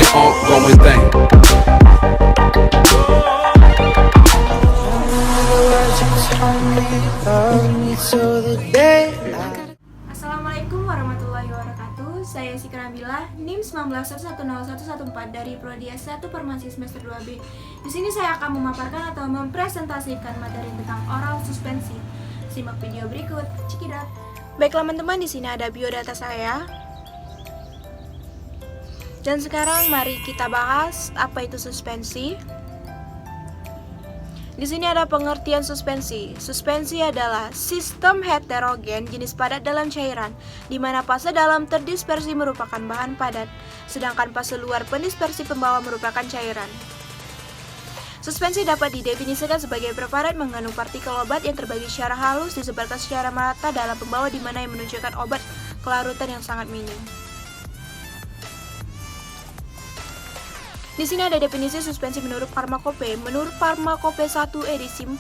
ongoing thing. Assalamualaikum warahmatullahi wabarakatuh. Saya Sikra Nabila, NIM 19110114 dari Prodi S1 Farmasi semester 2B. Di sini saya akan memaparkan atau mempresentasikan materi tentang oral suspensi. Simak video berikut. Cekidat. Baik teman-teman, di sini ada biodata saya. Dan sekarang mari kita bahas apa itu suspensi. Di sini ada pengertian suspensi. Suspensi adalah sistem heterogen jenis padat dalam cairan, di mana fase dalam terdispersi merupakan bahan padat, sedangkan fase luar pendispersi pembawa merupakan cairan. Suspensi dapat didefinisikan sebagai preparat mengandung partikel obat yang terbagi secara halus disebarkan secara merata dalam pembawa, di mana yang menunjukkan obat kelarutan yang sangat minim. Di sini ada definisi suspensi menurut Farmakope. Menurut Farmakope 1 edisi 4,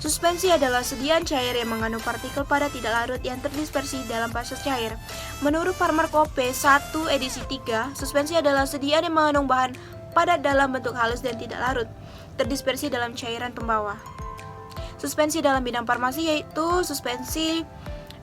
suspensi adalah sediaan cair yang mengandung partikel padat tidak larut yang terdispersi dalam fase cair. Menurut Farmakope 1 edisi 3, suspensi adalah sediaan yang mengandung bahan padat dalam bentuk halus dan tidak larut, terdispersi dalam cairan pembawa. Suspensi dalam bidang farmasi yaitu suspensi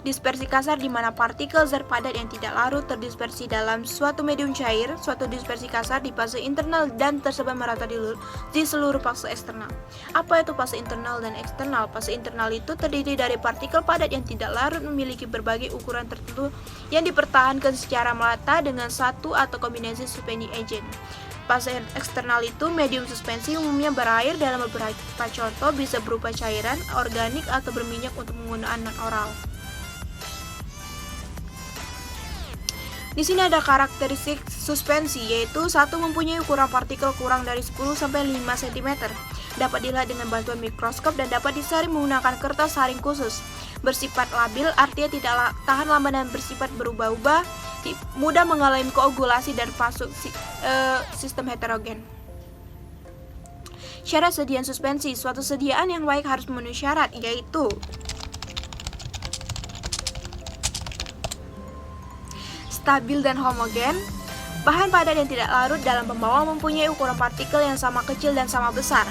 dispersi kasar, di mana partikel zat padat yang tidak larut terdispersi dalam suatu medium cair, suatu dispersi kasar di fase internal dan tersebar merata di seluruh fase eksternal. Apa itu fase internal dan eksternal? Fase internal itu terdiri dari partikel padat yang tidak larut memiliki berbagai ukuran tertentu yang dipertahankan secara merata dengan satu atau kombinasi suspensi agent. Fase eksternal itu medium suspensi umumnya berair dalam beberapa contoh bisa berupa cairan, organik, atau berminyak untuk penggunaan non-oral. Di sini ada karakteristik suspensi, yaitu 1. Mempunyai ukuran partikel kurang dari 10 sampai 5 cm. Dapat dilihat dengan bantuan mikroskop dan dapat disaring menggunakan kertas saring khusus. Bersifat labil, artinya tidak tahan lama dan bersifat berubah-ubah, mudah mengalami koagulasi dan masuk sistem heterogen. Syarat sediaan suspensi. Suatu sediaan yang baik harus memenuhi syarat, yaitu stabil dan homogen, bahan padat yang tidak larut dalam pembawa mempunyai ukuran partikel yang sama kecil dan sama besar,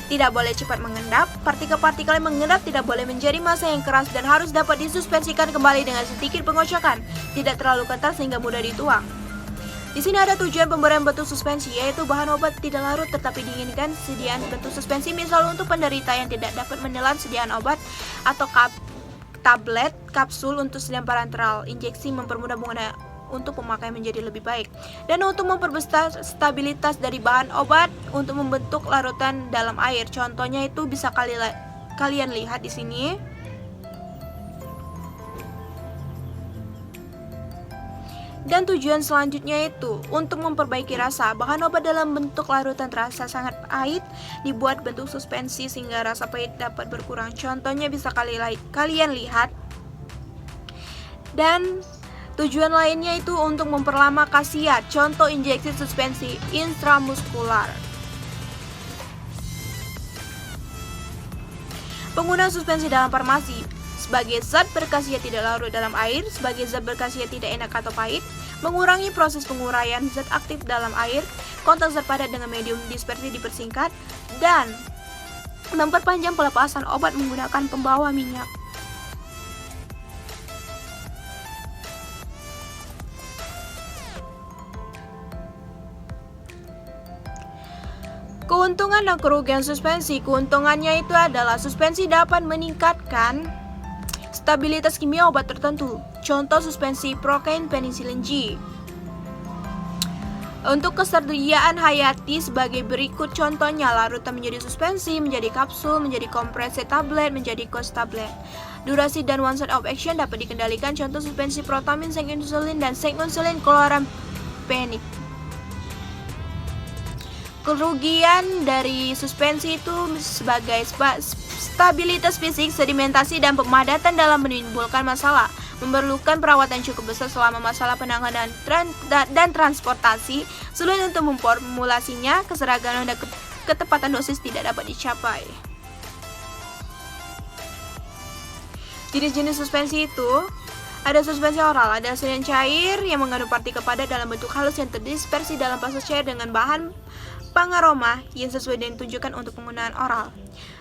tidak boleh cepat mengendap, partikel-partikel yang mengendap tidak boleh menjadi massa yang keras dan harus dapat disuspensikan kembali dengan sedikit pengocokan, tidak terlalu kental sehingga mudah dituang. Di sini ada tujuan pemberian bentuk suspensi, yaitu bahan obat tidak larut tetapi diinginkan sediaan bentuk suspensi, misal untuk penderita yang tidak dapat menelan sediaan obat atau tablet, kapsul untuk sediaan parenteral, injeksi mempermudah penggunaan untuk pemakaian menjadi lebih baik, dan untuk memperbesar stabilitas dari bahan obat untuk membentuk larutan dalam air. Contohnya itu bisa kalian lihat di sini. Dan tujuan selanjutnya itu untuk memperbaiki rasa. Bahan obat dalam bentuk larutan terasa sangat pahit dibuat bentuk suspensi sehingga rasa pahit dapat berkurang. Contohnya bisa kalian lihat. Dan tujuan lainnya itu untuk memperlama khasiat. Contoh injeksi suspensi intramuskular. Penggunaan suspensi dalam farmasi sebagai zat berkhasiat tidak larut dalam air, sebagai zat berkhasiat tidak enak atau pahit, mengurangi proses penguraian zat aktif dalam air, kontak zat padat dengan medium dispersi dipersingkat, dan memperpanjang pelepasan obat menggunakan pembawa minyak. Keuntungan dan kerugian suspensi. Keuntungannya itu adalah suspensi dapat meningkatkan stabilitas kimia obat tertentu. Contoh suspensi prokain penisilin G. Untuk ketersediaan hayati sebagai berikut contohnya: larutan menjadi suspensi, menjadi kapsul, menjadi kompresi tablet, menjadi kos tablet. Durasi dan onset of action dapat dikendalikan. Contoh suspensi protamin, insulin, dan insulin chlorampenik. Kerugian dari suspensi itu sebagai stabilitas fisik, sedimentasi, dan pemadatan dalam menimbulkan masalah, memerlukan perawatan cukup besar selama masalah penanganan dan transportasi, sulit untuk memformulasinya, keseragaman dan ketepatan dosis tidak dapat dicapai. Jenis-jenis suspensi itu Ada suspensi oral, ada sedian cair yang mengandung partikel padat dalam bentuk halus yang terdispersi dalam fase cair dengan bahan pangaroma yang sesuai dengan tujuan untuk penggunaan oral.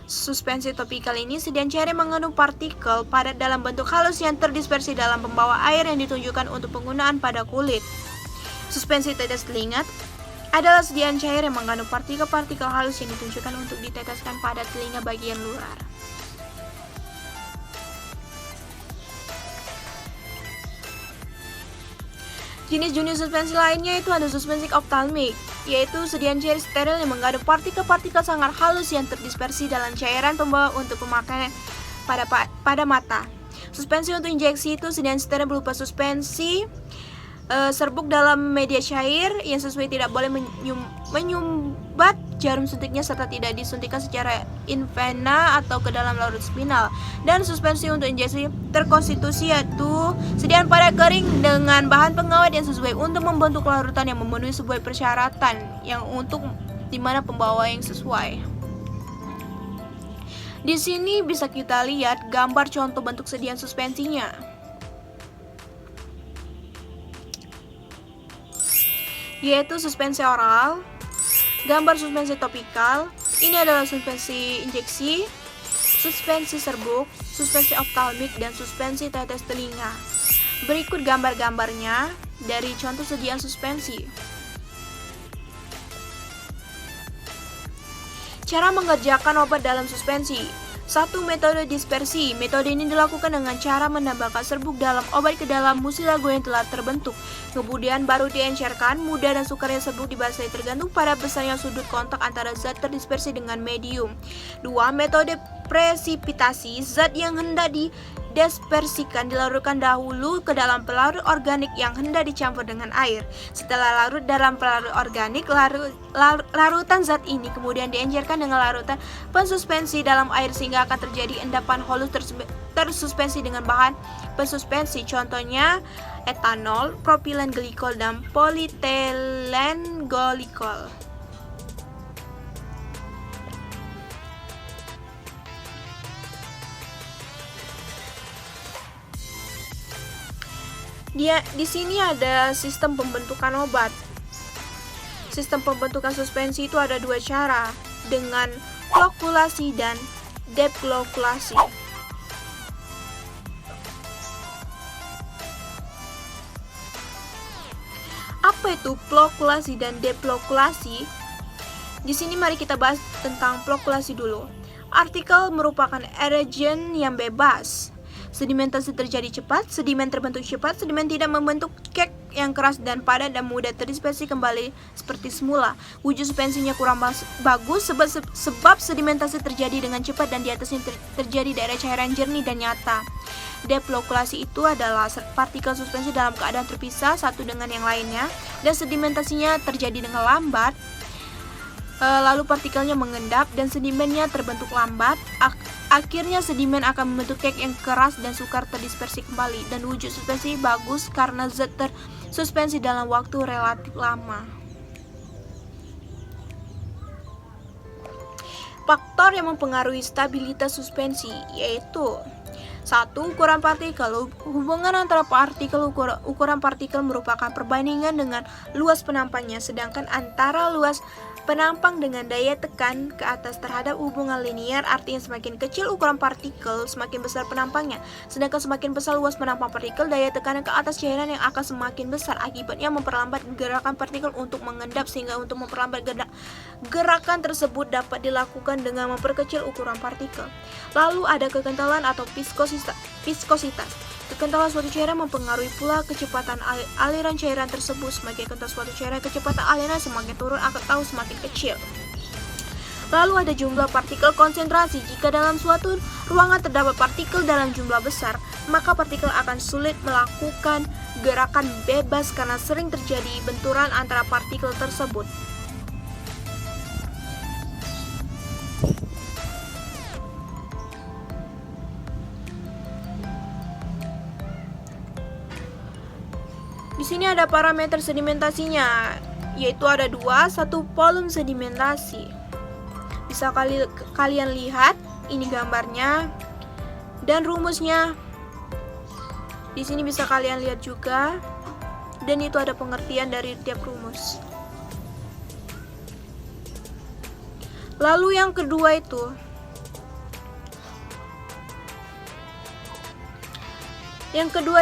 Suspensi topikal ini sedian cair yang mengandung partikel padat dalam bentuk halus yang terdispersi dalam pembawa air yang ditujukan untuk penggunaan pada kulit. Suspensi tetes telinga adalah sedian cair yang mengandung partikel-partikel halus yang ditujukan untuk diteteskan pada telinga bagian luar. Jenis-jenis suspensi lainnya itu ada suspensi optalmik, yaitu sedian cair steril yang mengandung partikel-partikel sangat halus yang terdispersi dalam cairan pembawa untuk pemakaian pada mata. Suspensi untuk injeksi itu sedian steril berupa suspensi serbuk dalam media cair yang sesuai tidak boleh menyumbat jarum suntiknya serta tidak disuntikkan secara invena atau ke dalam larut spinal. Dan suspensi untuk injeksi terkonstitusi yaitu sediaan padat kering dengan bahan pengawet yang sesuai untuk membentuk larutan yang memenuhi sebuah persyaratan yang untuk dimana pembawa yang sesuai. Di sini bisa kita lihat gambar contoh bentuk sediaan suspensinya, yaitu suspensi oral, gambar suspensi topikal, ini adalah suspensi injeksi, suspensi serbuk, suspensi optalmik, dan suspensi tetes telinga. Berikut gambar-gambarnya dari contoh sediaan suspensi. Cara mengerjakan obat dalam suspensi. 1. Metode dispersi. Metode ini dilakukan dengan cara menambahkan serbuk dalam obat ke dalam musilago yang telah terbentuk. Kemudian baru diencerkan. Mudah dan sukarnya serbuk dibasahi tergantung pada besarnya sudut kontak antara zat terdispersi dengan medium. 2. Metode presipitasi. Zat yang hendak didispersikan dilarutkan dahulu ke dalam pelarut organik yang hendak dicampur dengan air. Setelah larut dalam pelarut organik, larutan zat ini kemudian diencerkan dengan larutan pensuspensi dalam air sehingga akan terjadi endapan halus tersuspensi dengan bahan pensuspensi. Contohnya etanol, propilen glikol, dan polietileng glikol. Di sini ada sistem pembentukan obat. Sistem pembentukan suspensi itu ada dua cara, dengan flokulasi dan deplokulasi. Apa itu flokulasi dan deplokulasi? Di sini mari kita bahas tentang flokulasi dulu. Artikel merupakan aerogen yang bebas. Sedimentasi terjadi cepat, sedimen terbentuk cepat, sedimen tidak membentuk kek yang keras dan padat dan mudah terdispersi kembali seperti semula. Wujud suspensinya kurang bagus sebab sedimentasi terjadi dengan cepat dan di atasnya terjadi daerah cairan jernih dan nyata. Deplokulasi itu adalah partikel suspensi dalam keadaan terpisah satu dengan yang lainnya dan sedimentasinya terjadi dengan lambat. Lalu partikelnya mengendap dan sedimennya terbentuk lambat. Akhirnya sedimen akan membentuk kek yang keras dan sukar terdispersi kembali. Dan wujud suspensi bagus karena zat tersuspensi dalam waktu relatif lama. Faktor yang mempengaruhi stabilitas suspensi yaitu 1. Ukuran partikel. Hubungan antara ukuran partikel merupakan perbandingan dengan luas penampangnya, sedangkan antara luas penampang dengan daya tekan ke atas terhadap hubungan linear, artinya semakin kecil ukuran partikel, semakin besar penampangnya. Sedangkan semakin besar luas penampang partikel, daya tekanan ke atas cairan yang akan semakin besar. Akibatnya memperlambat gerakan partikel untuk mengendap, sehingga untuk memperlambat gerakan tersebut dapat dilakukan dengan memperkecil ukuran partikel. Lalu ada kekentalan atau viskositas. Kekentalan suatu cairan mempengaruhi pula kecepatan aliran cairan tersebut. Semakin kental suatu cairan, kecepatan aliran semakin turun atau semakin kecil. Lalu ada jumlah partikel konsentrasi. Jika dalam suatu ruangan terdapat partikel dalam jumlah besar, maka partikel akan sulit melakukan gerakan bebas karena sering terjadi benturan antara partikel tersebut. Di sini ada parameter sedimentasinya, yaitu ada dua. 1. Volume sedimentasi. Bisa kalian lihat, ini gambarnya dan rumusnya. Di sini bisa kalian lihat juga, dan itu ada pengertian dari tiap rumus. Lalu yang kedua itu,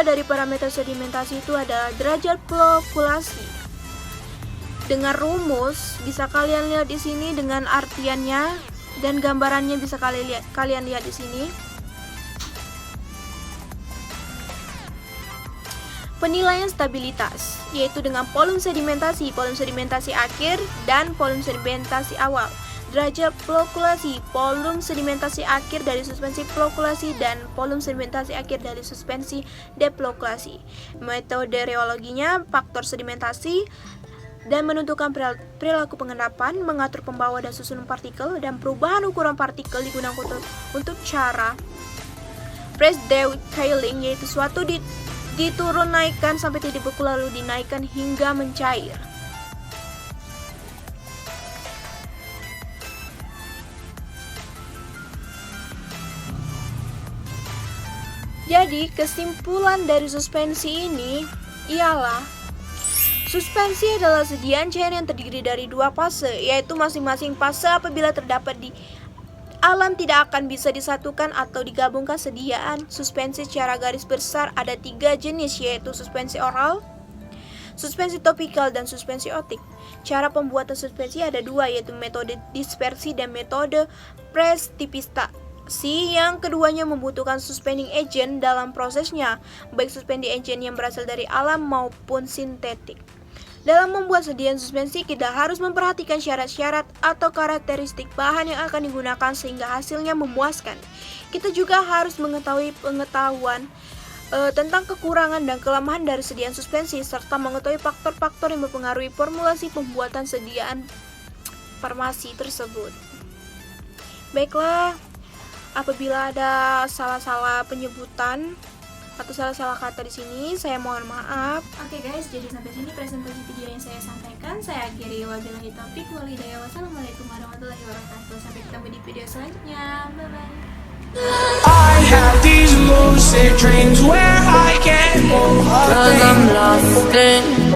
dari parameter sedimentasi itu adalah derajat flokulasi. Dengan rumus bisa kalian lihat di sini dengan artiannya dan gambarannya bisa kalian lihat di sini. Penilaian stabilitas yaitu dengan volume sedimentasi akhir dan volume sedimentasi awal. Derajat flokulasi, volume sedimentasi akhir dari suspensi flokulasi dan volume sedimentasi akhir dari suspensi deflokulasi. Metode reologinya, faktor sedimentasi dan menentukan perilaku pengendapan, mengatur pembawa dan susunan partikel, dan perubahan ukuran partikel digunakan untuk cara press detailing, yaitu suatu diturun naikkan sampai titik beku lalu dinaikkan hingga mencair. Jadi kesimpulan dari suspensi ini ialah suspensi adalah sediaan cair yang terdiri dari dua fase, yaitu masing-masing fase apabila terdapat di alam tidak akan bisa disatukan atau digabungkan. Sediaan suspensi secara garis besar ada 3 jenis, yaitu suspensi oral, suspensi topikal, dan suspensi optik. Cara pembuatan suspensi ada 2, yaitu metode dispersi dan metode presipitasi. Yang keduanya membutuhkan suspending agent dalam prosesnya, baik suspending agent yang berasal dari alam maupun sintetik. Dalam membuat sediaan suspensi, kita harus memperhatikan syarat-syarat atau karakteristik bahan yang akan digunakan sehingga hasilnya memuaskan. Kita juga harus mengetahui pengetahuan tentang kekurangan dan kelemahan dari sediaan suspensi, serta mengetahui faktor-faktor yang mempengaruhi formulasi pembuatan sediaan farmasi tersebut. Baiklah, apabila ada salah-salah penyebutan atau salah-salah kata di sini, saya mohon maaf. Oke guys, jadi sampai sini presentasi video yang saya sampaikan. Saya akhiri, wabillahi taufiq wal hidayah. Wassalamualaikum warahmatullahi wabarakatuh. Sampai ketemu di video selanjutnya. Bye bye. I have these lucid dreams where I can't move. 'Cause I'm lost in